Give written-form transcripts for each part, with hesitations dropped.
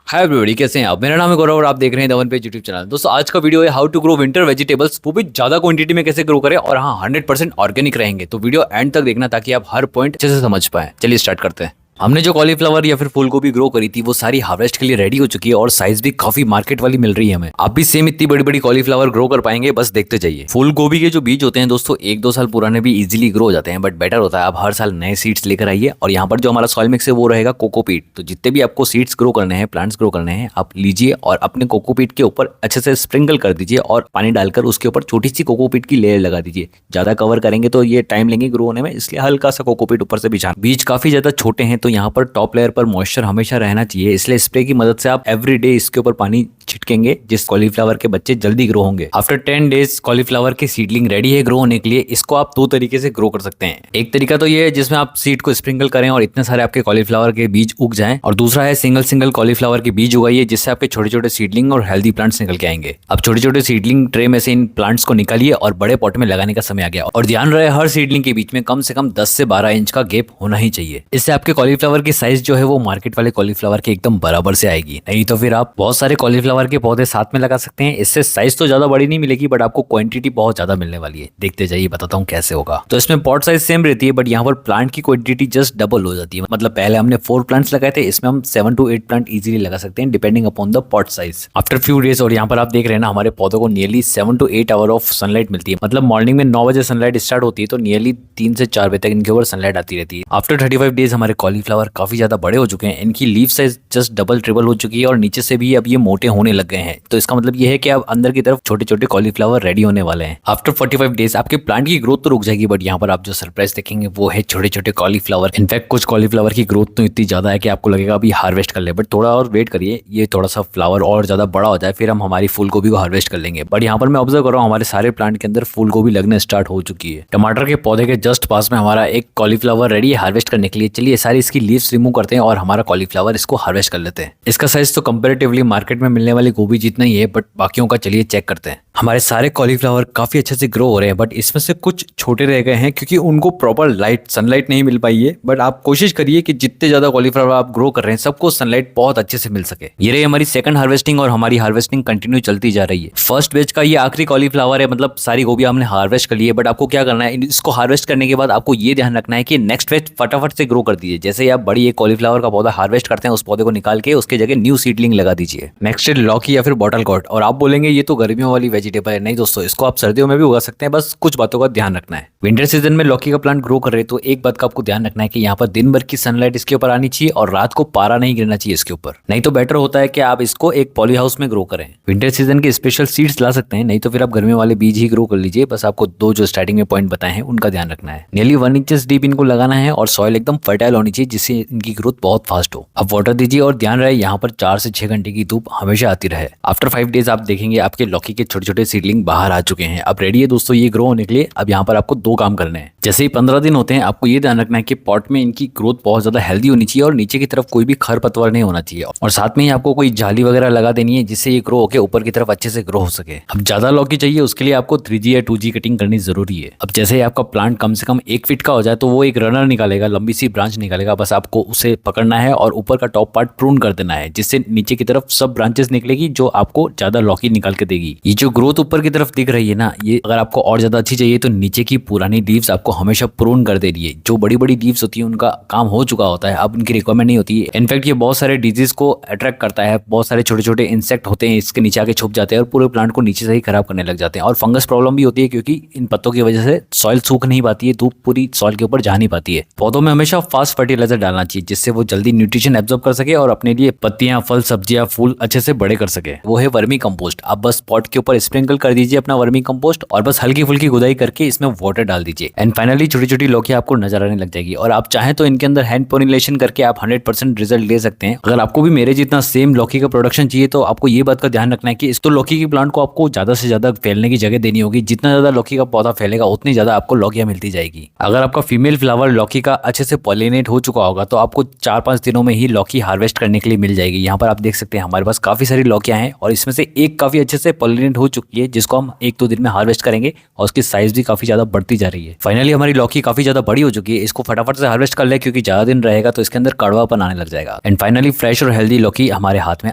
Hi everybody, कैसे हैं आप। मेरा नाम है गौरव और आप देख रहे हैं धवन पे यूट्यूब चैनल। दोस्तों आज का वीडियो है how to grow winter vegetables, वो भी ज्यादा क्वांटिटी में कैसे ग्रो करें और हाँ 100% ऑर्गेनिक रहेंगे। तो वीडियो एंड तक देखना ताकि आप हर पॉइंट अच्छे से समझ पाए। चलिए स्टार्ट करते हैं। हमने जो कॉलीफ्लावर या फिर फूल गोभी ग्रो करी थी वो सारी हार्वेस्ट के लिए रेडी हो चुकी है और साइज भी काफी मार्केट वाली मिल रही है हमें। आप भी सेम इतनी बड़ी बड़ी कॉलीफ्लावर ग्रो कर पाएंगे, बस देखते जाइए। फूल गोभी के जो बीज होते हैं दोस्तों 1-2 साल पुराने भी इजीली ग्रो हो जाते हैं, बट बेटर होता है आप हर साल नए सीड्स लेकर आइए। और यहाँ पर जो हमारा सॉइल मिक्स है वो रहेगा कोकोपीट। तो जितने भी आपको सीड्स ग्रो करने हैं, प्लांट्स ग्रो करने हैं, आप लीजिए और अपने कोकोपीट के ऊपर अच्छे से स्प्रिंकल कर दीजिए और पानी डालकर उसके ऊपर छोटी सी कोकोपीट की लेयर लगा दीजिए। ज्यादा कवर करेंगे तो ये टाइम लेंगे ग्रो होने में, इसलिए हल्का सा कोकोपीट ऊपर से बिछाना। बीज काफी ज्यादा छोटे हैं तो यहाँ पर टॉप पर मॉइस्चर हमेशा रहना चाहिए, इसलिए स्प्रे की मदद से आप एवरी डे इसके ऊपर पानी छिटकेंगे जिस कॉलीफ्लावर के बच्चे जल्दी ग्रो होंगे। आफ्टर 10 डेज कॉलीफ्लावर की सीडलिंग रेडी है ग्रो होने के लिए। इसको आप 2 तरीके से ग्रो कर सकते हैं। एक तरीका तो ये है जिसमें आप सीड को स्प्रिंकल करें और इतने सारे आपके कॉलीफ्लावर के बीज उग जाएं, और दूसरा है सिंगल कॉलीफ्लावर के बीज उगाइए जिससे आपके छोटे छोटे सीडलिंग और हेल्दी प्लांट्स निकल के आएंगे। अब छोटे छोटे सीडलिंग ट्रे में से इन प्लांट्स को निकालिए और बड़े पॉट में लगाने का समय आ गया। और ध्यान रहे हर सीडलिंग के बीच में कम से कम 10 से 12 इंच का गैप होना ही चाहिए। इससे आपके कॉलीफ्लावर की साइज जो है वो मार्केट वाले कॉलीफ्लावर के एकदम बराबर से आएगी। नहीं तो फिर आप बहुत सारे कॉलीफ्लावर के पौधे साथ में लगा सकते हैं। इससे साइज तो ज्यादा बड़ी नहीं मिलेगी बट आपको क्वांटिटी बहुत ज्यादा मिलने वाली है। देखते जाइए, बताता हूँ कैसे होगा। तो इसमें पॉट साइज सेम रहती है बट यहाँ पर प्लांट की क्वांटिटी जस्ट डबल हो जाती है। मतलब पहले हमने 4 प्लांट्स लगाए थे, इसमें हम 7 to 8 प्लांट इजीली लगा सकते हैं depending upon the pot size. After few days, और यहाँ पर आप देख रहे हैं ना हमारे पौधों को nearly 7 to 8 hour of sunlight मिलती है। मतलब मॉर्निंग में 9 बजे सनलाइट स्टार्ट होती है तो नियरली 3 से 4 बजे तक इनके ऊपर सनलाइट आती रहती है। आफ्टर 35 डेज हमारे कॉलीफ्लावर काफी ज्यादा बड़े हो चुके हैं। इनकी leaf size just double triple हो चुकी है और नीचे से भी अब ये मोटे होने लग गए हैं। तो इसका मतलब ये है कि अब अंदर की तरफ छोटे छोटे कॉलीफ्लावर रेडी होने वाले हैं। आफ्टर 45 डेज आपके प्लांट की ग्रोथ तो रुक जाएगी बट यहाँ पर आप जो सरप्राइज देखेंगे वो है छोटे छोटे कॉलीफ्लावर। इनफैक्ट कुछ कॉलीफ्लावर की ग्रोथ तो इतनी ज्यादा है कि आपको लगेगा अभी हार्वेस्ट कर ले, बट थोड़ा और वेट करिए, ये थोड़ा सा फ्लावर और ज्यादा बड़ा हो जाए फिर हम हमारी फूल गोभी को हार्वेस्ट कर लेंगे। बट यहाँ पर मैं ऑब्जर्व कर रहा हूँ हमारे सारे प्लांट के अंदर फूल गोभी लगने स्टार्ट हो चुकी है। टमाटर के पौधे के जस्ट पास में हमारा एक कॉलीफ्लावर रेडी है हार्वेस्ट करने के लिए। चलिए सारी इसकी लीव्स रिमूव करते हैं और हमारा कॉलीफ्लावर इसको हार्वेस्ट कर लेते हैं। इसका साइज तो कंपैरेटिवली मार्केट में मिलने वाली गोभी जितना ही है, बट बाकियों का चलिए चेक करते हैं। हमारे सारे कॉलीफ्लावर काफी अच्छे से ग्रो हो रहे हैं बट इसमें से कुछ छोटे रह गए हैं क्योंकि उनको प्रॉपर सनलाइट नहीं मिल पाई है। बट आप कोशिश करिए कि जितने ज्यादा कॉलीफ्लावर आप ग्रो कर रहे हैं सबको सनलाइट बहुत अच्छे से मिल सके। ये रही हमारी सेकंड हार्वेस्टिंग और हमारी हार्वेस्टिंग कंटिन्यू चलती जा रही है। फर्स्ट बैच का ये आखिरी कॉलीफ्लावर है, मतलब सारी गोभी हमने हार्वेस्ट कर ली है। बट आपको क्या करना है, इसको हार्वेस्ट करने के बाद आपको ये ध्यान रखना है कि नेक्स्ट बैच फटाफट से ग्रो कर दीजिए। जैसे ही आप बड़ी एक कॉलीफ्लावर का पौधा हार्वेस्ट करते हैं उस पौधे को निकाल के उसके जगह न्यू सीडलिंग लगा दीजिए। नेक्स्ट है लौकी या फिर बॉटल गॉर्ड। और आप बोलेंगे ये तो गर्मियों वाली वेजिटेबल है। नहीं दोस्तों, इसको आप सर्दियों में भी उगा सकते हैं, बस कुछ बातों का ध्यान रखना है। विंटर सीजन में लौकी का प्लांट ग्रो कर रहे हैं तो एक बात का आपको ध्यान रखना है कि यहाँ पर दिन भर की सनलाइट इसके ऊपर आनी चाहिए और रात को पारा नहीं गिरना चाहिए इसके ऊपर। नहीं तो बेटर होता है कि आप इसको एक पॉली हाउस में ग्रो करें। विंटर सीजन के स्पेशल सीड्स ला सकते हैं, नहीं तो फिर आप गर्मियों वाले बीज ही ग्रो कर लीजिए। बस आपको 2 जो स्टार्टिंग में पॉइंट बताए हैं उनका ध्यान रखना है। नियरली 1 इंचेस डीप इनको लगाना है और सॉइल एकदम फर्टाइल होनी चाहिए जिससे इनकी ग्रोथ बहुत फास्ट हो। अब वाटर दीजिए और ध्यान रहे यहाँ पर 4 से 6 घंटे की धूप हमेशा आती रहे। आफ्टर 5 डेज आप देखेंगे आपके लौकी के छोटे छोटे सीडलिंग बाहर आ चुके हैं। अब रेडी है दोस्तों ये ग्रो होने के लिए। अब यहाँ पर आपको 2 काम करने हैं। जैसे ही 15 दिन होते हैं आपको ये ध्यान रखना है कि पॉट में इनकी ग्रोथ बहुत ज्यादा हेल्दी होनी चाहिए और नीचे की तरफ कोई भी खरपतवार नहीं होना चाहिए। और साथ में ही आपको कोई जाली वगैरह लगा देनी है जिससे ये ग्रो होकर ऊपर की तरफ अच्छे से ग्रो हो सके। अब ज्यादा लौकी चाहिए उसके लिए आपको 3G या 2G कटिंग करनी जरूरी है। अब जैसे ही आपका प्लांट कम से कम 1 फीट का हो जाए तो वो एक रनर निकालेगा, लंबी सी ब्रांच निकालेगा। बस आपको उसे पकड़ना है और ऊपर का टॉप पार्ट प्रून कर देना है जिससे नीचे की तरफ सब ब्रांचेस निकलेगी जो आपको ज्यादा लौकी निकाल के देगी। ये जो ग्रोथ ऊपर की तरफ दिख रही है ना, ये अगर आपको और ज्यादा अच्छी चाहिए तो नीचे की पुरानी लीव्स आपको हमेशा प्रून कर देनी है। जो बड़ी बड़ी लीव्स होती है उनका काम हो चुका होता है, अब उनकी रिक्वायरमेंट नहीं होती है। इनफैक्ट ये बहुत सारे डिजीज को अट्रैक्ट करता है। बहुत सारे छोटे छोटे इंसेक्ट होते हैं इसके नीचे आके छुप जाते हैं और पूरे प्लांट को नीचे से ही खराब करने लग जाते हैं। और फंगस प्रॉब्लम भी होती है क्योंकि इन पत्तों की वजह से सॉइल सूख नहीं पाती है, धूप पूरी सॉइल के ऊपर जा नहीं पाती है। पौधों में हमेशा फास्ट फर्टिलाइजर डालना चाहिए जिससे वो जल्दी न्यूट्रिशन एब्जॉर्ब कर सके और अपने लिए पत्तियां, फल, सब्जियां, फूल अच्छे से बड़े कर सके। वो है वर्मी कंपोस्ट। आप बस पॉट के ऊपर स्प्रिंकल कर दीजिए अपना वर्मी कंपोस्ट और बस हल्की फुल्की गुदाई करके इसमें वाटर डाल दीजिए। एंड फाइनली छोटी छोटी लौकी आपको नजर आने लग जाएगी। और आप चाहें तो इनके अंदर हैंड पोलिनेशन करके आप 100% रिजल्ट ले सकते हैं। अगर आपको भी मेरे जितना सेम लौकी का प्रोडक्शन चाहिए तो आपको ये बात का ध्यान रखना है कि इस तो लौकी की प्लांट को आपको ज्यादा से ज्यादा फैलने की जगह देनी होगी। जितना ज्यादा लौकी का पौधा फैलेगा उतनी ज्यादा आपको लौकियां मिलती जाएगी। अगर आपका फीमेल फ्लावर लौकी का अच्छे से पॉलिनेट हो चुका चुका होगा तो आपको 4-5 दिनों में ही लौकी हार्वेस्ट करने के लिए मिल जाएगी। यहाँ पर आप देख सकते हैं हमारे पास काफी सारी लौकियां हैं और इसमें से एक काफी अच्छे से पॉलिनेट हो चुकी है, जिसको हम 1-2 दिन में हार्वेस्ट करेंगे और उसकी साइज भी काफी ज्यादा बढ़ती जा रही है। फाइनली हमारी लौकी काफी ज्यादा बड़ी हो चुकी है, इसको फटाफट से हार्वेस्ट कर ले क्योंकि ज्यादा दिन रहेगा तो इसके अंदर कड़वापन आने लग जाएगा। एंड फाइनली फ्रेश और हेल्दी लौकी हमारे हाथ में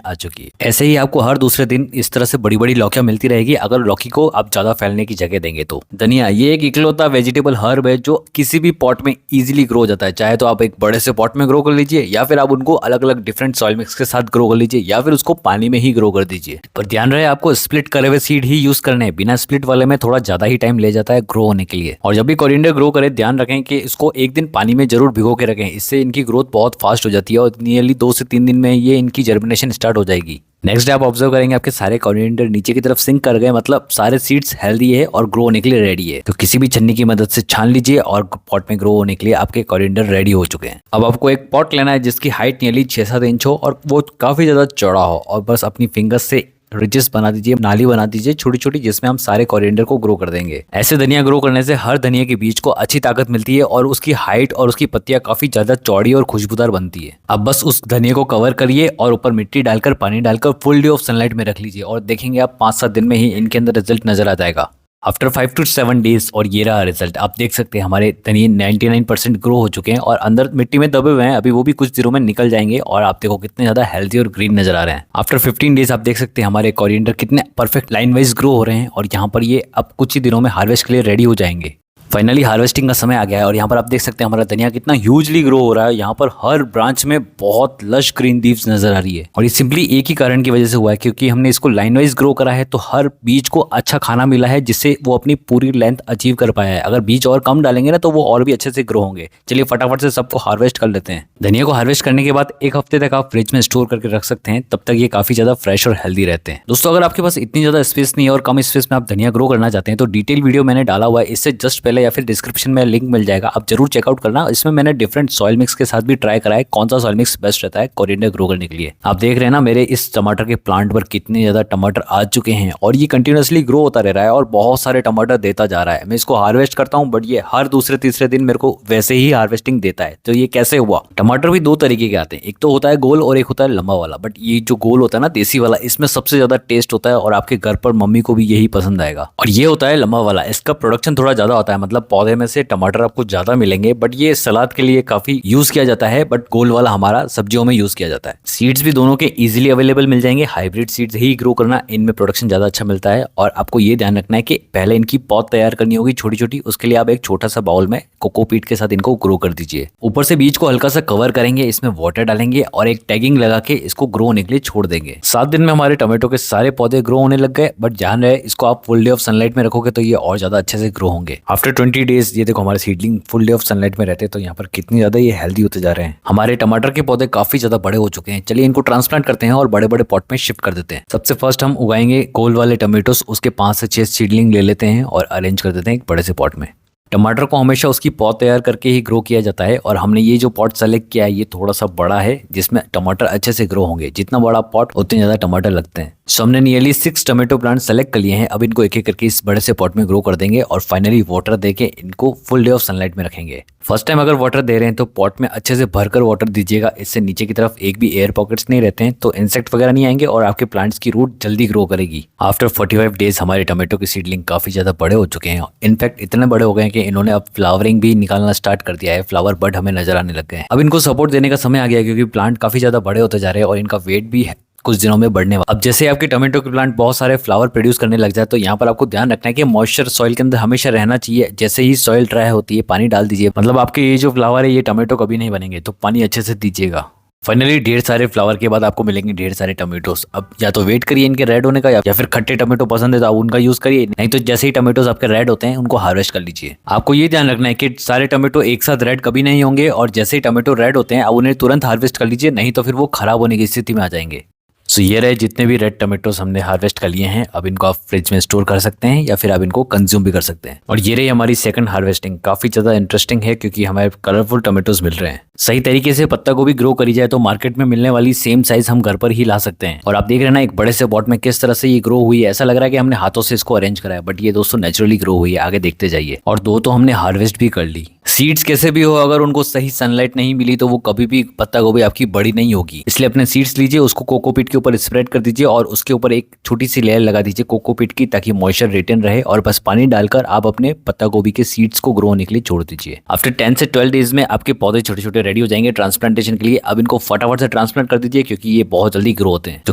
आ चुकी है। ऐसे ही आपको हर दूसरे दिन इस तरह से बड़ी बड़ी लौकियां मिलती रहेगी अगर लौकी को आप ज्यादा फैलने की जगह देंगे तो। धनिया ये एक इकलौता वेजिटेबल हर्ब है जो किसी भी पॉट में इजीली ग्रो हो जाता है। चाहे तो आप एक बड़े से पॉट में ग्रो कर लीजिए या फिर आप उनको अलग अलग डिफरेंट सॉइल मिक्स के साथ ग्रो कर लीजिए या फिर उसको पानी में ही ग्रो कर दीजिए। पर ध्यान रहे आपको स्प्लिट करे हुए सीड ही यूज करने हैं, बिना स्प्लिट वाले में थोड़ा ज्यादा ही टाइम ले जाता है ग्रो होने के लिए। और जब भी कोरिएंडर ग्रो करे ध्यान रखें कि इसको एक दिन पानी में जरूर भिगो के रखें, इससे इनकी ग्रोथ बहुत फास्ट हो जाती है और नियरली 2 से 3 दिन में ये इनकी जर्मिनेशन स्टार्ट हो जाएगी। नेक्स्ट डे आप ऑब्जर्व करेंगे आपके सारे कोरिएंडर नीचे की तरफ सिंक कर गए, मतलब सारे सीड्स हेल्दी है और ग्रो होने के लिए रेडी है। तो किसी भी छन्नी की मदद से छान लीजिए और पॉट में ग्रो होने के लिए आपके कोरिएंडर रेडी हो चुके हैं। अब आपको एक पॉट लेना है जिसकी हाइट नियरली 6-7 इंच हो और वो काफी ज्यादा चौड़ा हो और बस अपनी फिंगर्स से रिजेस बना दीजिए, नाली बना दीजिए छोटी छोटी, जिसमें हम सारे कोरिएंडर को ग्रो कर देंगे। ऐसे धनिया ग्रो करने से हर धनिया के बीज को अच्छी ताकत मिलती है और उसकी हाइट और उसकी पत्तियां काफी ज्यादा चौड़ी और खुशबूदार बनती है। अब बस उस धनिया को कवर करिए और ऊपर मिट्टी डालकर पानी डालकर फुल डे ऑफ सनलाइट में रख लीजिए और देखेंगे आप 5-7 दिन में ही इनके अंदर रिजल्ट नजर आ जाएगा। आफ्टर 5 to 7 डेज और ये रहा रिजल्ट। आप देख सकते हैं हमारे धनिये 99% ग्रो हो चुके हैं और अंदर मिट्टी में दबे हुए हैं, अभी वो भी कुछ दिनों में निकल जाएंगे और आप देखो कितने ज्यादा हेल्दी और ग्रीन नजर आ रहे हैं। आफ्टर 15 डेज आप देख सकते हैं हमारे कोरिएंडर कितने परफेक्ट लाइन वाइज ग्रो हो रहे हैं और यहाँ पर ये अब कुछ ही दिनों में हार्वेस्ट के लिए रेडी हो जाएंगे। फाइनली हार्वेस्टिंग का समय आ गया है और यहाँ पर आप देख सकते हैं हमारा धनिया कितना ह्यूजली ग्रो हो रहा है। यहाँ पर हर ब्रांच में बहुत लश ग्रीन लीव्स नजर आ रही है और ये सिंपली एक ही कारण की वजह से हुआ है क्योंकि हमने इसको लाइन वाइज ग्रो करा है तो हर बीज को अच्छा खाना मिला है जिससे वो अपनी पूरी लेंथ अचीव कर पाया है। अगर बीज और कम डालेंगे ना तो वो और भी अच्छे से ग्रो होंगे। चलिए फटाफट से सबको हार्वेस्ट कर लेते हैं। धनिया को हार्वेस्ट करने के बाद 1 हफ्ते तक आप फ्रिज में स्टोर करके रख सकते हैं, तब तक ये काफी ज्यादा फ्रेश और हेल्दी रहते हैं। दोस्तों अगर आपके पास इतनी ज्यादा स्पेस नहीं है और कम स्पेस में आप धनिया ग्रो करना चाहते हैं तो डिटेल वीडियो मैंने डाला हुआ है, इससे जस्ट पहले या फिर डिस्क्रिप्शन में लिंक मिल जाएगा, आप जरूर चेकआउट करना। इसमें मैंने डिफरेंट सॉइल मिक्स के साथ भी ट्राई करा है कौन सा सॉइल मिक्स बेस्ट रहता है कोरिएंडर ग्रो करने के लिए। आप देख रहे हैं ना मेरे इस टमाटर के प्लांट पर कितने ज्यादा टमाटर आ चुके हैं और ये कंटिन्यूअसली ग्रो होता रह रहा है और बहुत सारे टमाटर देता जा रहा है। मैं इसको हार्वेस्ट करता हूँ बट ये हर दूसरे तीसरे दिन मेरे को वैसे ही हार्वेस्टिंग देता है। तो ये कैसे हुआ? टमाटर भी 2 तरीके के आते हैं, एक तो होता है गोल और एक होता है लंबा वाला। बट ये जो गोल होता है ना देसी वाला, इसमें सबसे ज्यादा टेस्ट होता है और आपके घर पर मम्मी को भी यही पसंद आएगा। और ये होता है लंबा वाला, इसका प्रोडक्शन थोड़ा ज्यादा होता है, मतलब पौधे में से टमाटर आपको ज्यादा मिलेंगे बट ये सलाद के लिए काफी यूज किया जाता है। बट गोल वाला हमारा सब्जियों में यूज किया जाता है। सीड्स भी दोनों के इजीली अवेलेबल मिल जाएंगे। हाइब्रिड सीड्स ही ग्रो करना, इनमें प्रोडक्शन ज्यादा अच्छा मिलता है। और आपको ये ध्यान रखना है कि पहले इनकी पॉट तैयार करनी होगी छोटी छोटी, उसके लिए आप एक छोटा सा बाउल में कोकोपीट के साथ इनको ग्रो कर दीजिए। ऊपर से बीज को हल्का सा कवर करेंगे, इसमें वाटर डालेंगे और एक टैगिंग लगा के इसको ग्रो होने के लिए छोड़ देंगे। 7 दिन में हमारे टमाटो के सारे पौधे ग्रो होने लग गए। बट ध्यान रहे इसको आप फुल डे ऑफ सनलाइट में रखोगे तो ये और ज्यादा अच्छे से ग्रो होंगे। आफ्टर 20 डेज ये देखो हमारे seedling full day of sunlight में रहते हैं तो यहाँ पर कितनी ज्यादा ये हेल्दी होते जा रहे हैं। हमारे टमाटर के पौधे काफी ज्यादा बड़े हो चुके हैं। चलिए इनको ट्रांसप्लांट करते हैं और बड़े बड़े पॉट में शिफ्ट कर देते हैं। सबसे फर्स्ट हम उगाएंगे गोल वाले टमेटोस, उसके 5 से 6 सीडलिंग ले लेते हैं और अरेंज कर देते हैं एक बड़े से पॉट में। टमाटर को हमेशा उसकी पॉट तैयार करके ही ग्रो किया जाता है और हमने ये जो पॉट सेलेक्ट किया है ये थोड़ा सा बड़ा है जिसमें टमाटर अच्छे से ग्रो होंगे। जितना बड़ा पॉट उतने ज्यादा टमाटर लगते हैं। सो हमने नियरली 6 टमाटो प्लांट सेलेक्ट कर लिए हैं। अब इनको एक एक करके इस बड़े से पॉट में ग्रो कर देंगे और फाइनली वाटर देके इनको फुल डे ऑफ सनलाइट में रखेंगे। फर्स्ट टाइम अगर वाटर दे रहे हैं तो पॉट में अच्छे से भरकर वाटर दीजिएगा, इससे नीचे की तरफ एक भी एयर पॉकेट्स नहीं रहते हैं तो इंसेक्ट वगैरह नहीं आएंगे और आपके प्लांट्स की रूट जल्दी ग्रो करेगी। आफ्टर 45 डेज हमारे टमाटो की सीडलिंग काफी ज्यादा बड़े हो चुके हैं। इनफैक्ट इतने बड़े हो गए हैं कि इन्होंने अब फ्लावरिंग भी निकालना स्टार्ट कर दिया है। फ्लावर बड हमें नजर आने लग गए हैं। अब इनको सपोर्ट देने का समय आ गया है क्योंकि प्लांट काफी ज्यादा बड़े होते जा रहे हैं और इनका वेट भी कुछ दिनों में बढ़ने वाला। अब जैसे आपके टमाटो के प्लांट बहुत सारे फ्लावर प्रोड्यूस करने लग जाए तो यहाँ पर आपको ध्यान रखना है कि मॉइस्चर सॉइल के अंदर हमेशा रहना चाहिए। जैसे ही सॉइल ड्राई होती है पानी डाल दीजिए, मतलब आपके ये जो फ्लावर है ये टमाटो कभी नहीं बनेंगे, तो पानी अच्छे से दीजिएगा। फाइनली ढेर सारे फ्लावर के बाद आपको मिलेंगे ढेर सारे टमेटोस। अब या तो वेट करिए इनके रेड होने का या फिर खट्टे टमेटो पसंद है तो आप उनका यूज करिए, नहीं तो जैसे ही टमेटोस आपके रेड होते हैं उनको हार्वेस्ट कर लीजिए। आपको ये ध्यान रखना है कि सारे टमेटो एक साथ रेड कभी नहीं होंगे और जैसे ही टमेटो रेड होते हैं आप उन्हें तुरंत हार्वेस्ट कर लीजिए, नहीं तो फिर वो खराब होने की स्थिति में आ जाएंगे। सो ये रहे जितने भी रेड टमेटोस हमने हार्वेस्ट कर लिए हैं। अब इनको आप फ्रिज में स्टोर कर सकते हैं या फिर आप इनको कंज्यूम भी कर सकते हैं। और ये रही हमारी सेकंड हार्वेस्टिंग, काफी ज्यादा इंटरेस्टिंग है क्योंकि हमें कलरफुल टमेटोस मिल रहे हैं। सही तरीके से पत्ता गोभी ग्रो करी जाए तो मार्केट में मिलने वाली सेम साइज हम घर पर ही ला सकते हैं। और आप देख रहे हैं ना एक बड़े से पॉट में किस तरह से ये ग्रो हुई है। ऐसा लग रहा है कि हमने हाथों से इसको अरेंज करा है बट ये दोस्तों नेचुरली ग्रो हुई है। आगे देखते जाइए। और 2 तो हमने हार्वेस्ट भी कर ली। सीड्स कैसे भी हो, अगर उनको सही सनलाइट नहीं मिली तो वो कभी भी पत्ता गोभी आपकी बड़ी नहीं होगी। इसलिए अपने सीड्स लीजिए, उसको कोकोपीट के ऊपर स्प्रेड कर दीजिए और उसके ऊपर एक छोटी सी लेयर लगा दीजिए कोकोपीट की, ताकि मॉइस्चर रिटेन रहे, और बस पानी डालकर आप अपने पत्ता गोभी के सीड्स को ग्रो होने के लिए छोड़ दीजिए। आफ्टर 10 से 12 डेज में आपके पौधे छोटे छोटे रेडी हो जाएंगे ट्रांसप्लांटेशन के लिए। अब इनको फटाफट से ट्रांसप्लांट कर दीजिए, क्योंकि ये बहुत जल्दी ग्रो होते हैं। तो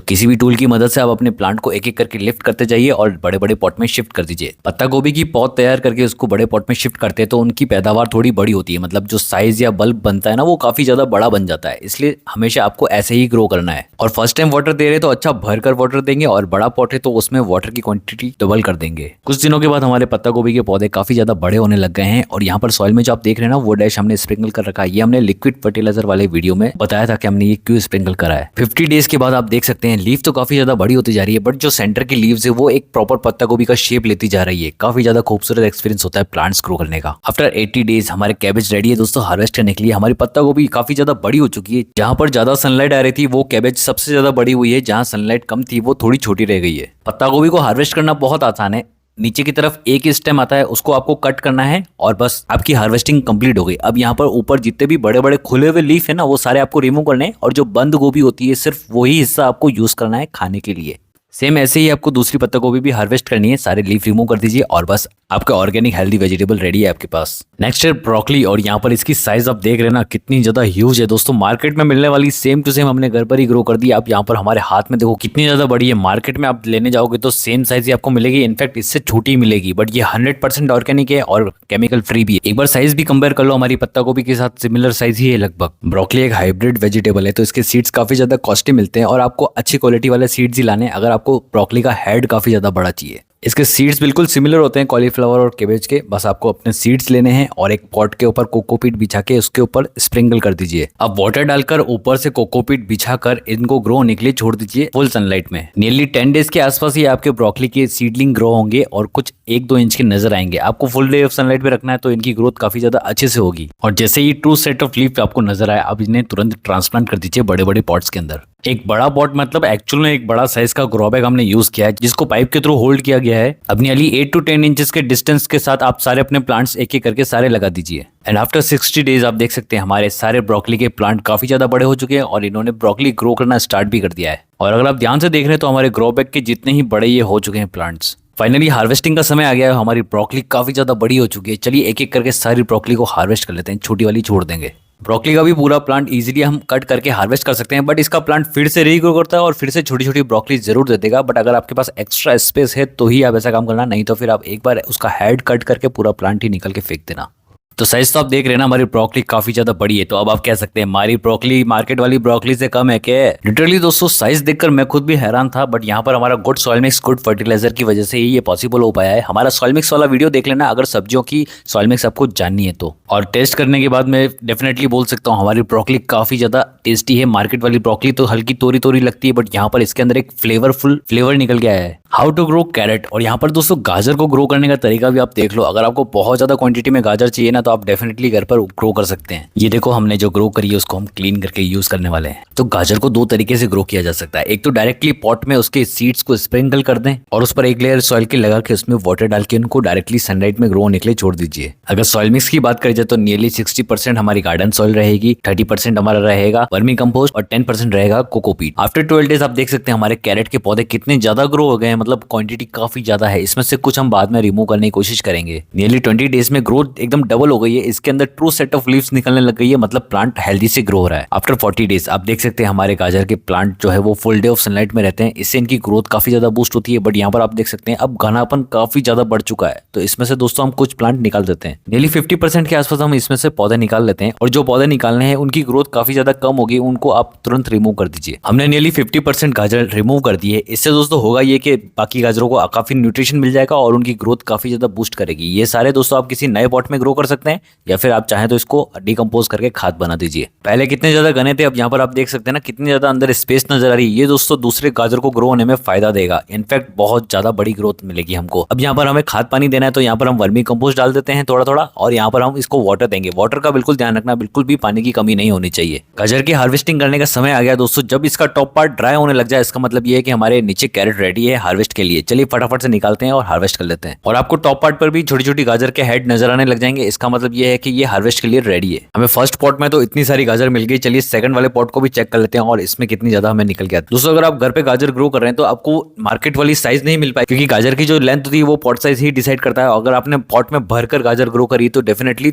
किसी भी टूल की मदद से आप अपने प्लांट को एक एक करके लिफ्ट करते जाइए और बड़े बड़े पॉट में शिफ्ट कर दीजिए। पत्ता गोभी की पौध तैयार करके उसको बड़े पॉट में शिफ्ट करते हैं तो उनकी पैदावार थोड़ी बड़ी होती है, मतलब जो साइज या बल्ब बनता है ना वो काफी ज्यादा बड़ा बन जाता है। इसलिए हमेशा आपको ऐसे ही ग्रो करना है। और फर्स्ट टाइम वाटर दे रहे तो अच्छा भरकर वाटर देंगे, और बड़ा पॉट है तो उसमें वाटर की क्वांटिटी डबल कर देंगे। कुछ दिनों के बाद हमारे पत्ता गोभी के पौधे काफी ज्यादा बड़े होने लग गए हैं, और यहाँ पर सॉइल में जो आप देख रहे हैं ना वो डैश हमने स्प्रिंकल कर रखा है। ये हमने लिक्विड फर्टिलाइजर वाले वीडियो में बताया था कि हमने ये क्यों स्प्रिंकल करा है। 50 डेज के बाद आप देख सकते हैं लीफ तो काफी ज्यादा बड़ी होती जा रही है, बट जो सेंटर की लीव्स है वो एक प्रॉपर पत्ता गोभी का शेप लेती जा रही है। काफी ज्यादा खूबसूरत एक्सपीरियंस होता है प्लांट्स ग्रो करने का। आफ्टर 80 डेज हमारे कैबेज रेडी है दोस्तों हार्वेस्ट करने के लिए। हमारी पत्ता गोभी काफी ज्यादा बड़ी हो चुकी है। जहां पर ज्यादा सनलाइट आ रही थी वो कैबेज सबसे ज्यादा बड़ी हुई है, जहां सनलाइट कम थी वो थोड़ी छोटी रह गई है। पत्ता गोभी को हार्वेस्ट करना बहुत आसान है। नीचे की तरफ एक ही स्टेम आता है, उसको आपको कट करना है और बस आपकी हार्वेस्टिंग कंप्लीट हो गई। अब यहाँ पर ऊपर जितने भी बड़े बड़े खुले हुए लीफ है ना वो सारे आपको रिमूव करने हैं, और जो बंद गोभी होती है सिर्फ वही हिस्सा आपको यूज करना है खाने के लिए। सेम ऐसे ही आपको दूसरी पत्ता गोभी भी हार्वेस्ट करनी है। सारे लीफ रिमूव कर दीजिए और बस आपका ऑर्गेनिक हेल्दी वेजिटेबल रेडी है आपके पास। नेक्स्ट है ब्रोकली, और यहाँ पर इसकी साइज आप देख रहे हैं ना कितनी ज्यादा ह्यूज है दोस्तों। मार्केट में मिलने वाली सेम टू सेम हमने घर पर ही ग्रो कर दी। आप यहाँ पर हमारे हाथ में देखो कितनी ज्यादा बड़ी है। मार्केट में आप लेने जाओगे तो सेम साइज ही आपको मिलेगी, इनफैक्ट इससे छोटी मिलेगी, बट ये 100% ऑर्गेनिक है और केमिकल फ्री भी है। एक बार साइज भी कंपेयर कर लो, हमारी पत्ता गोभी के साथ सिमिलर साइज ही है लगभग। ब्रोकली एक हाइब्रिड वेजिटेबल है तो इसके सीड्स काफी ज्यादा कॉस्टली मिलते हैं, और आपको अच्छी क्वालिटी वाले सीड्स ही लाने अगर आपको ब्रोकली का हेड काफी ज्यादा बड़ा चाहिए। इसके सीड्स बिल्कुल सिमिलर होते हैं कॉलीफ्लावर और केबेज के, बस आपको अपने सीड्स लेने हैं और एक पॉट के ऊपर कोकोपीट बिछा के उसके ऊपर स्प्रिंकल कर दीजिए। अब वाटर डालकर ऊपर से कोकोपीट बिछाकर इनको ग्रो होने के लिए छोड़ दीजिए फुल सनलाइट में। नियरली 10 डेज के आसपास ही आपके ब्रोकली के सीडलिंग ग्रो होंगे और कुछ 1-2 इंच के नजर आएंगे। आपको फुल डे ऑफ सनलाइट पे रखना है तो इनकी ग्रोथ काफी ज्यादा अच्छे से होगी। और जैसे ही ट्रू सेट ऑफ लीफ आपको नजर आए, अब इन्हें तुरंत ट्रांसप्लांट कर दीजिए बड़े बड़े पॉट्स के अंदर। एक बड़ा पॉट मतलब एक्चुअल में एक बड़ा साइज का ग्रो बैग हमने यूज किया है, जिसको पाइप के थ्रू होल्ड किया गया है। अब नियरली 8 to 10 इंचेस के डिस्टेंस के साथ आप सारे अपने प्लांट्स एक एक करके सारे लगा दीजिए। एंड आफ्टर 60 डेज आप देख सकते हैं हमारे सारे ब्रोकली के प्लांट काफी ज्यादा बड़े हो चुके हैं और इन्होंने ब्रोकली ग्रो करना स्टार्ट भी कर दिया है। और अगर आप ध्यान से देख रहे हैं तो हमारे ग्रो बैग के जितने ही बड़े ये हो चुके हैं प्लांट्स। फाइनली हार्वेस्टिंग का समय आ गया है। हमारी ब्रोकली काफी ज्यादा बड़ी हो चुकी है। चलिए एक एक करके सारी ब्रोकली को हार्वेस्ट कर लेते हैं, छोटी वाली छोड़ देंगे। ब्रोकली का भी पूरा प्लांट इजीली हम कट करके हार्वेस्ट कर सकते हैं, बट इसका प्लांट फिर से रीग्रो करता है और फिर से छोटी छोटी ब्रोकली जरूर दे देगा। बट अगर आपके पास एक्स्ट्रा स्पेस है तो ही आप ऐसा काम करना, नहीं तो फिर आप एक बार उसका हेड कट करके पूरा प्लांट ही निकल के फेंक देना। तो साइज तो आप देख रहे हैं ना, हमारी ब्रोकली काफी ज्यादा बड़ी है। तो अब आप कह सकते हैं हमारी ब्रोकली मार्केट वाली ब्रोकली से कम है क्या? लिटरली दोस्तों साइज देखकर मैं खुद भी हैरान था, बट यहाँ पर हमारा good soil mix good fertiliser की वजह से ही ये पॉसिबल हो पाया है। हमारा सॉइल मिक्स वाला वीडियो देख लेना अगर सब्जियों की सॉइल मिक्स आपको जाननी है तो। और टेस्ट करने के बाद मैं डेफिनेटली बोल सकता हूँ हमारी ब्रोकली काफी ज्यादा टेस्टी है। मार्केट वाली ब्रोकली तो हल्की तोरी तोरी लगती है, बट यहाँ पर इसके अंदर एक फ्लेवरफुल फ्लेवर निकल के आया है। हाउ टू ग्रो कैरेट, और यहाँ पर दोस्तों गाजर को ग्रो करने का तरीका भी आप देख लो। अगर आपको बहुत ज्यादा क्वांटिटी में गाजर चाहिए ना तो आप डेफिनेटली घर पर ग्रो कर सकते हैं। ये देखो हमने जो ग्रो करी है उसको हम क्लीन करके यूज करने वाले हैं। तो गाजर को 2 तरीके से ग्रो किया जा सकता है। एक तो डायरेक्टली पॉट में उसके सीड्स को स्प्रिंकल कर दें और उस पर एक लेयर सॉइल की लगा के उसमें वाटर डाल के उनको डायरेक्टली सनलाइट में ग्रो होने के लिए छोड़ दीजिए। अगर सॉइल मिक्स की बात करी जाए तो नियरली 60% हमारी गार्डन सॉइल रहेगी, 30% हमारा रहेगा वर्मी कंपोस्ट और 10% रहेगा कोकोपीट। आफ्टर 12 डेज आप देख सकते हैं हमारे कैरेट के पौधे कितने ज्यादा ग्रो हो गए हैं, मतलब क्वांटिटी काफी ज्यादा है। इसमें से कुछ हम बाद में रिमूव करने की कोशिश करेंगे। नियरली 20 डेज में ग्रोथ एकदम डबल हो गई है। इसके अंदर ट्रू सेट ऑफ लीव्स निकलने लग गई है, मतलब प्लांट हेल्दी से ग्रो हो रहा है। आफ्टर 40 डेज आप देख सकते हैं हमारे गाजर के प्लांट जो है वो फुल डे ऑफ सनलाइट में रहते हैं। इससे इनकी ग्रोथ काफी ज्यादा बूस्ट होती है। बट यहाँ पर आप देख सकते हैं अब घनापन काफी ज्यादा बढ़ चुका है, तो इसमें से दोस्तों हम कुछ प्लांट निकाल देते हैं। नियरली 50% के आसपास हम इसमें से पौधे निकाल लेते हैं, और जो पौधे निकालने हैं उनकी ग्रोथ काफी ज्यादा कम होगी, उनको आप तुरंत रिमूव कर दीजिए। हमने नियरली 50% गाजर रिमूव कर दी है। इससे दोस्तों होगा ये कि बाकी गाजरों को काफी न्यूट्रिशन मिल जाएगा और उनकी ग्रोथ काफी ज्यादा बूस्ट करेगी। ये सारे दोस्तों आप किसी नए पॉट में ग्रो कर सकते हैं, या फिर आप चाहें तो इसको डिकम्पोज करके खाद बना दीजिए। पहले कितने ज्यादा घने थे, अब यहाँ पर आप देख सकते हैं ना कितनी ज्यादा अंदर स्पेस नजर आ रही है। ये दोस्तों दूसरे गाजर को ग्रो होने में फायदा देगा, इनफैक्ट बहुत ज्यादा बड़ी ग्रोथ मिलेगी हमको। अब यहाँ पर हमें खाद पानी देना है तो यहाँ पर हम वर्मी कंपोस्ट डाल देते हैं थोड़ा थोड़ा, और यहाँ पर हम इसको वाटर देंगे। वाटर का बिल्कुल ध्यान रखना, बिल्कुल भी पानी की कमी नहीं होनी चाहिए। गाजर की हार्वेस्टिंग करने का समय आ गया दोस्तों। जब इसका टॉप पार्ट ड्राई होने लग जाए इसका मतलब ये है कि हमारे नीचे कैरेट रेडी है हार्वेस्ट के लिए। चलिए फटाफट से निकालते हैं और हार्वेस्ट कर लेते हैं। और आपको टॉप पार्ट पर भी छोटी छोटी गाजर के हेड नजर आने लग जाएंगे, इसका मतलब ये है कि ये हार्वेस्ट के लिए रेडी है। हमें फर्स्ट पॉट में तो इतनी सारी गाजर मिल गई, चलिए सेकंड वाले पॉट को भी चेक कर लेते हैं और इसमें कितनी ज्यादा हमें निकल गया। दोस्तों अगर आप घर पे गाजर ग्रो कर रहे हैं तो आपको मार्केट वाली साइज नहीं मिल पाई, क्योंकि गाजर की जो लेंथ होती है वो पॉट साइज ही डिसाइड करता है। अगर आपने पॉट में भरकर गाजर ग्रो करी तो डेफिनेटली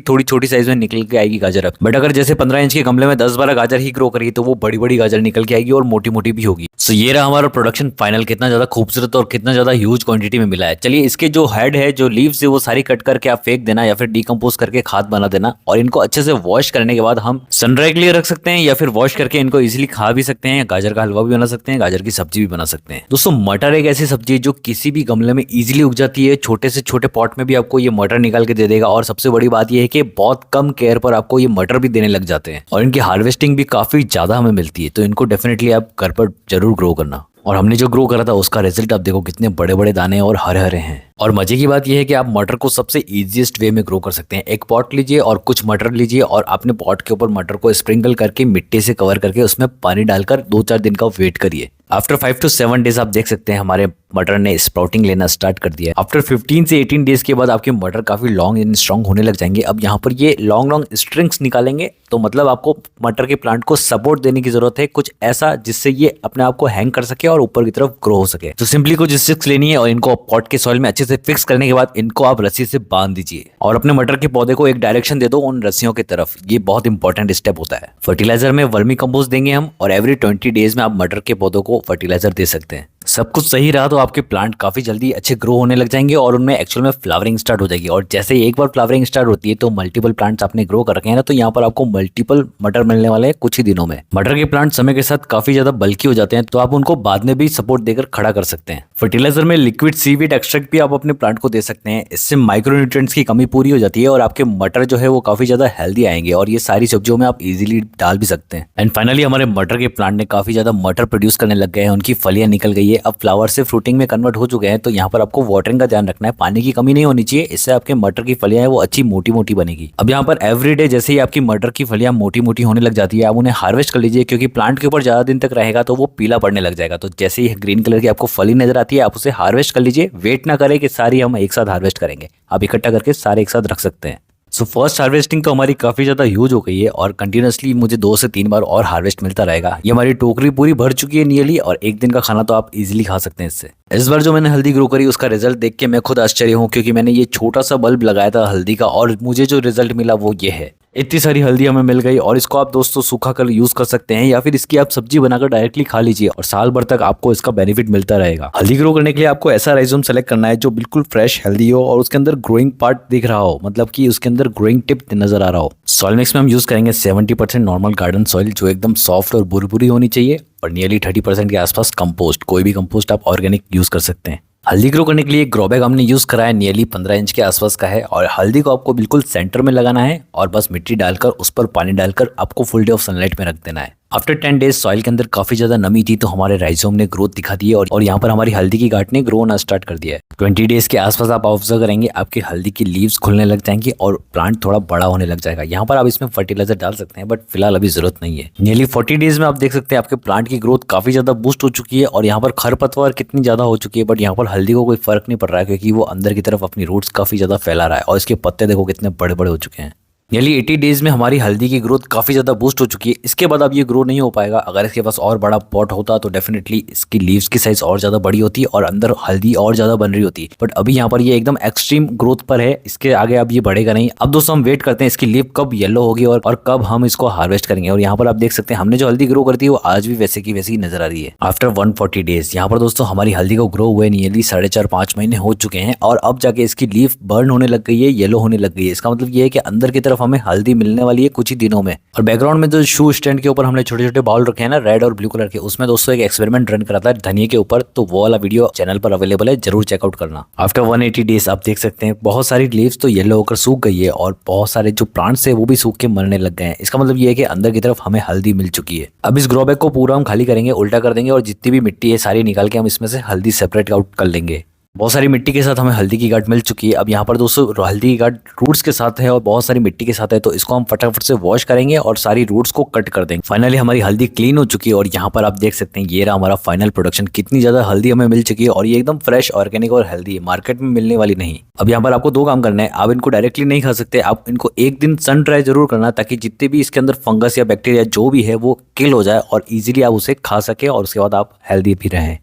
थोड़ी छोटी साइज में निकल के आएगी गाजर। बट अगर जैसे 15 इंच के गमले में 10-12 गाजर ही ग्रो करी तो वो बड़ी बड़ी गाजर निकल के आएगी और मोटी मोटी भी होगी। सो ये रहा हमारा प्रोडक्शन फाइनल, कितना ज्यादा खूबसूरत और कितना ज्यादा ह्यूज क्वांटिटी में मिला है। चलिए इसके जो हेड है, जो लीव्स है, वो सारी कट करके आप फेंक देना या फिर डिकम्पोज करके खाद बना देना, और इनको अच्छे से वॉश करने के बाद हम सन ड्राई के लिए रख सकते हैं या फिर वॉश करके इनको इजीली खा भी सकते हैं। गाजर का हलवा भी बना सकते हैं, गाजर की सब्जी भी बना सकते हैं। दोस्तों मटर एक ऐसी सब्जी है जो किसी भी गमले में इजीली उग जाती है, छोटे से छोटे पॉट में भी आपको ये मटर निकाल के दे देगा। और सबसे बड़ी बात यह है कि बहुत कम केयर पर आपको ये मटर भी देने लग जाते हैं और इनकी हार्वेस्टिंग भी काफी ज्यादा हमें मिलती है। तो इनको डेफिनेटली आप घर पर जरूर ग्रो करना। और हमने जो ग्रो करा था उसका रिजल्ट आप देखो, कितने बड़े बड़े दाने और हरे हरे हैं। और मजे की बात यह है कि आप मटर को सबसे इजीएस्ट वे में ग्रो कर सकते हैं। एक पॉट लीजिए और कुछ मटर लीजिए और आपने पॉट के ऊपर मटर को स्प्रिंकल करके मिट्टी से कवर करके उसमें पानी डालकर 2-4 दिन का वेट करिए। आफ्टर 5 to 7 डेज आप देख सकते हैं हमारे मटर ने स्प्राउटिंग लेना स्टार्ट कर दिया है। आफ्टर 15 से 18 डेज के बाद आपके मटर काफी लॉन्ग एंड स्ट्रॉन्ग होने लग जाएंगे। अब यहाँ पर ये लॉन्ग लॉन्ग स्ट्रिंग्स निकालेंगे, तो मतलब आपको मटर के प्लांट को सपोर्ट देने की जरूरत है, कुछ ऐसा जिससे ये अपने आप को हैंग कर सके और ऊपर की तरफ ग्रो हो सके। तो सिंपली कुछ स्टिक्स लेनी है और इनको पॉट के सॉइल में अच्छे से फिक्स करने के बाद इनको आप रस्सी से बांध दीजिए और अपने मटर के पौधे को एक डायरेक्शन दे दो उन रस्सियों की तरफ। ये बहुत इंपॉर्टेंट स्टेप होता है। फर्टिलाइजर में वर्मी कंपोस्ट देंगे हम और एवरी 20 डेज में आप मटर के पौधों को फर्टिलाइजर दे सकते हैं। सब कुछ सही रहा तो आपके प्लांट काफी जल्दी अच्छे ग्रो होने लग जाएंगे और उनमें एक्चुअल में फ्लावरिंग स्टार्ट हो जाएगी। और जैसे ही एक बार फ्लावरिंग स्टार्ट होती है तो मल्टीपल प्लांट्स आपने ग्रो कर रखे हैं ना, तो यहाँ पर आपको मल्टीपल मटर मिलने वाले हैं कुछ ही दिनों में। मटर के प्लांट समय के साथ काफी ज्यादा बल्की हो जाते हैं, तो आप उनको बाद में भी सपोर्ट देकर खड़ा कर सकते हैं। फर्टिलाइजर में लिक्विड सीवीड एक्सट्रैक्ट भी आप अपने प्लांट को दे सकते हैं। इससे माइक्रोन्यूट्रिएंट्स की कमी पूरी हो जाती है और आपके मटर जो है वो काफी ज्यादा हेल्दी आएंगे और ये सारी सब्जियों में आप इजीली डाल भी सकते हैं। एंड फाइनली हमारे मटर के प्लांट ने काफी ज्यादा मटर प्रोड्यूस करने लग गए हैं, उनकी फलियां निकल गई है, अब फ्लावर से फ्रूटिंग में कन्वर्ट हो चुके हैं। तो यहाँ पर आपको वाटरिंग का ध्यान रखना है, पानी की कमी नहीं होनी चाहिए, इससे आपके मटर की फलियां है वो अच्छी मोटी मोटी बनेगी। अब यहाँ पर एवरीडे जैसे ही आपकी मटर की फलियां मोटी मोटी होने लग जाती है आप उन्हें हार्वेस्ट कर लीजिए, क्योंकि प्लांट के ऊपर ज्यादा दिन तक रहेगा तो वो पीला पड़ने लग जाएगा। तो जैसे ही ग्रीन कलर की आपको फली नजर आती है आप उसे हार्वेस्ट कर लीजिए। वेट ना करें कि सारी हम एक साथ हार्वेस्ट करेंगे, आप इकट्ठा करके सारे एक साथ रख सकते हैं। सो फर्स्ट हार्वेस्टिंग तो हमारी काफी ज्यादा ह्यूज हो गई है और कंटिन्यूसली मुझे 2 से 3 बार और हार्वेस्ट मिलता रहेगा। ये हमारी टोकरी पूरी भर चुकी है नियरली और एक दिन का खाना तो आप इजीली खा सकते हैं इससे। इस बार जो मैंने हल्दी ग्रो करी उसका रिजल्ट देख के मैं खुद आश्चर्य हूँ, क्योंकि मैंने ये छोटा सा बल्ब लगाया था हल्दी का और मुझे जो रिजल्ट मिला वो ये है। इतनी सारी हल्दी हमें मिल गई और इसको आप दोस्तों सूखा कर यूज कर सकते हैं या फिर इसकी आप सब्जी बनाकर डायरेक्टली खा लीजिए और साल भर तक आपको इसका बेनिफिट मिलता रहेगा। हल्दी ग्रो करने के लिए आपको ऐसा राइजोम सेलेक्ट करना है जो बिल्कुल फ्रेश हेल्दी हो और उसके अंदर ग्रोइंग पार्ट दिख रहा हो, मतलब कि उसके अंदर ग्रोइंग टिप नजर आ रहा हो। सॉइल मिक्स में हम यूज करेंगे 70% नॉर्मल गार्डन सॉइल जो एकदम सॉफ्ट और बुरबुरी होनी चाहिए और नियरली 30% के आसपास कंपोस्ट, कोई भी कंपोस्ट आप ऑर्गेनिक यूज कर सकते हैं। हल्दी ग्रो करने के लिए ग्रो बैग हमने यूज करा है, नियरली 15 इंच के आसपास का है और हल्दी को आपको बिल्कुल सेंटर में लगाना है और बस मिट्टी डालकर उस पर पानी डालकर आपको फुल डे ऑफ सनलाइट में रख देना है। आफ्टर 10 डेज सॉइल के अंदर काफी ज्यादा नमी थी तो हमारे राइजोम ने ग्रोथ दिखा दी है और यहाँ पर हमारी हल्दी की गांठ ने ग्रो होना स्टार्ट कर दिया है। 20 डेज के आसपास आप ऑब्जर्व करेंगे आपकी हल्दी की लीव्स खुलने लग जाएंगी और प्लांट थोड़ा बड़ा होने लग जाएगा। यहाँ पर आप इसमें फर्टिलाइजर डाल सकते हैं बट फिलहाल अभी जरूरत नहीं है। नियरली 40 डेज में आप देख सकते हैं आपके प्लांट की ग्रोथ काफी ज्यादा बूस्ट हो चुकी है और यहाँ पर खरपतवार कितनी ज्यादा हो चुकी है, बट यहाँ पर हल्दी को कोई फर्क नहीं पड़ रहा है क्योंकि वो अंदर की तरफ अपनी रूट्स काफी ज्यादा फैला रहा है और इसके पत्ते देखो कितने बड़े बड़े हो चुके हैं। नियरली 80 डेज में हमारी हल्दी की ग्रोथ काफी ज्यादा बूस्ट हो चुकी है। इसके बाद अब ये ग्रो नहीं हो पाएगा। अगर इसके पास और बड़ा पॉट होता तो डेफिनेटली इसकी लीव्स की साइज और ज्यादा बड़ी होती और अंदर हल्दी और ज्यादा बन रही होती, बट अभी यहाँ पर ये एकदम एक्सट्रीम ग्रोथ पर है। इसके आगे अब ये बढ़ेगा नहीं। अब दोस्तों हम वेट करते हैं इसकी लीव कब येलो होगी और कब हम इसको हार्वेस्ट करेंगे। और यहाँ पर आप देख सकते हैं हमने जो हल्दी ग्रो करती है वो आज भी वैसे की वैसी नजर आ रही है। आफ्टर 140 डेज यहाँ पर दोस्तों हमारी हल्दी को ग्रो हुए नियरली 4.5-5 महीने हो चुके हैं और अब जाके इसकी लीव बर्न होने लग गई है, येलो होने लग गई है। इसका मतलब ये है कि अंदर की तरफ हमें हल्दी मिलने वाली है कुछ ही दिनों में। और बैकग्राउंड में जो शू स्टैंड के ऊपर हमने छोटे छोटे बाउल रखे हैं ना रेड और ब्लू कलर के, उसमें दोस्तों एक एक्सपेरिमेंट रन करा था धनिया के ऊपर, तो वो वाला वीडियो चैनल पर अवेलेबल है, जरूर चेकआउट करना। आफ्टर 180 डेज आप देख सकते हैं बहुत सारी लीव्स तो येलो होकर सूख गई है और बहुत सारे जो प्लांट्स है वो भी सूख के मरने लग गए हैं। इसका मतलब ये है कि अंदर की तरफ हमें हल्दी मिल चुकी है। अब इस ग्रो बैग को पूरा हम खाली करेंगे, उल्टा कर देंगे और जितनी भी मिट्टी है सारी निकाल के हम इसमें से हल्दी सेपरेट आउट कर लेंगे। बहुत सारी मिट्टी के साथ हमें हल्दी की गांठ मिल चुकी है। अब यहाँ पर दोस्तों हल्दी की गांठ रूट्स के साथ है और बहुत सारी मिट्टी के साथ है, तो इसको हम फटाफट से वॉश करेंगे और सारी रूट्स को कट कर देंगे। फाइनली हमारी हल्दी क्लीन हो चुकी है और यहाँ पर आप देख सकते हैं ये रहा हमारा फाइनल प्रोडक्शन। कितनी ज्यादा हल्दी हमें मिल चुकी है और ये एकदम फ्रेश, ऑर्गेनिक और हेल्दी है, मार्केट में मिलने वाली नहीं। अब यहाँ पर आपको दो काम करना है। आप इनको डायरेक्टली नहीं खा सकते, आप इनको एक दिन सन ड्राई जरूर करना, ताकि जितने भी इसके अंदर फंगस या बैक्टीरिया जो भी है वो किल हो जाए और इजीली आप उसे खा सके और उसके बाद आप हेल्दी भी रहें।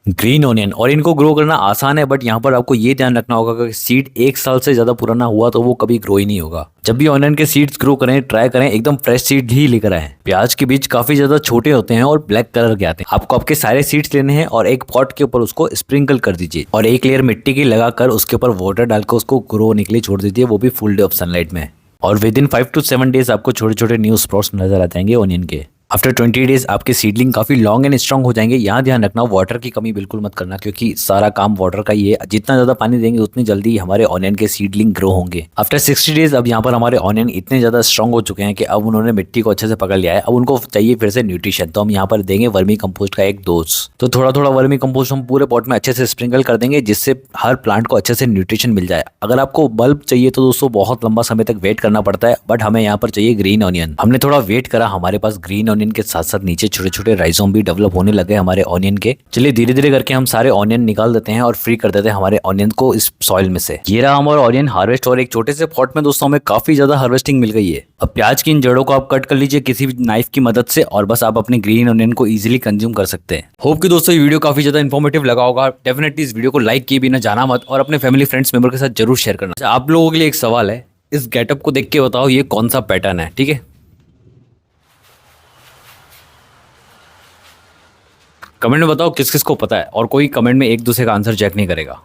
ग्रीन ऑनियन, और इनको ग्रो करना आसान है, बट यहाँ पर आपको ये ध्यान रखना होगा कि सीड 1 साल से ज्यादा पुराना हुआ तो वो कभी ग्रो ही नहीं होगा। जब भी ऑनियन के सीड्स ग्रो करें, ट्राई करें एकदम फ्रेश सीड ही लेकर आए। प्याज के बीज काफी ज्यादा छोटे होते हैं और ब्लैक कलर के आते हैं। आपको आपके सारे सीड्स लेने हैं और एक पॉट के ऊपर उसको स्प्रिंकल कर दीजिए और एक लेयर मिट्टी की लगाकर उसके ऊपर वाटर डालकर उसको ग्रो होने के लिए छोड़ दीजिए, वो भी फुल डे ऑफ सनलाइट में। और विद इन 5 to 7 डेज आपको छोटे छोटे न्यू स्प्राउट्स नजर आ जाएंगे ऑनियन के। आफ्टर 20 डेज आपके सीडलिंग काफी लॉन्ग एंड स्ट्रांग हो जाएंगे। यहाँ ध्यान रखना वाटर की कमी बिल्कुल मत करना, क्योंकि सारा काम वाटर का ही है। जितना ज्यादा पानी देंगे उतनी जल्दी हमारे ऑनियन के सीडलिंग ग्रो होंगे। आफ्टर 60 डेज अब यहाँ पर हमारे ऑनियन इतने ज्यादा स्ट्रांग हो चुके हैं कि अब उन्होंने मिट्टी को अच्छे से पकड़ लिया है। अब उनको चाहिए फिर से न्यूट्रिशन, तो हम यहाँ पर देंगे वर्मी कंपोस्ट का एक डोज। तो थोड़ा थोड़ा वर्मी कंपोस्ट हम पूरे पॉट में अच्छे से स्प्रिंकल कर देंगे, जिससे हर प्लांट को अच्छे से न्यूट्रिशन मिल जाए। अगर आपको बल्ब चाहिए तो दोस्तों बहुत लंबा समय तक वेट करना पड़ता है, बट हमें यहाँ पर चाहिए ग्रीन ऑनियन। हमने थोड़ा वेट करा, हमारे पास ग्रीन ऑनियन के साथ साथ छोटे छोटे राइजोम भी डेवलप होने लगे हमारे ऑनियन के। चलिए धीरे धीरे करके हम सारे ऑनियन निकाल देते हैं और फ्री कर देते हैं हमारे ऑनियन को इस सॉइल में से। ये रहा हमारा ऑनियन हार्वेस्ट, और एक छोटे से पॉट में दोस्तों हमें काफी ज्यादा हार्वेस्टिंग मिल गई है। अब प्याज की इन जड़ों को आप कट कर लीजिए किसी भी नाइफ की मदद से, और बस आप अपने ग्रीन ऑनियन को इजीली कंज्यूम कर सकते हैं। होप कि दोस्तों ये वीडियो काफी ज्यादा इन्फॉर्मेटिव लगा होगा। डेफिनेटली इस वीडियो को लाइक किए बिना जाना मत और अपने फैमिली फ्रेंड्स मेंबर के साथ जरूर शेयर करना। आप लोगों के लिए एक सवाल है, इस गेटअप को देख के बताओ ये कौन सा पैटर्न है, ठीक है? कमेंट में बताओ किस किस को पता है, और कोई कमेंट में एक दूसरे का आंसर चेक नहीं करेगा।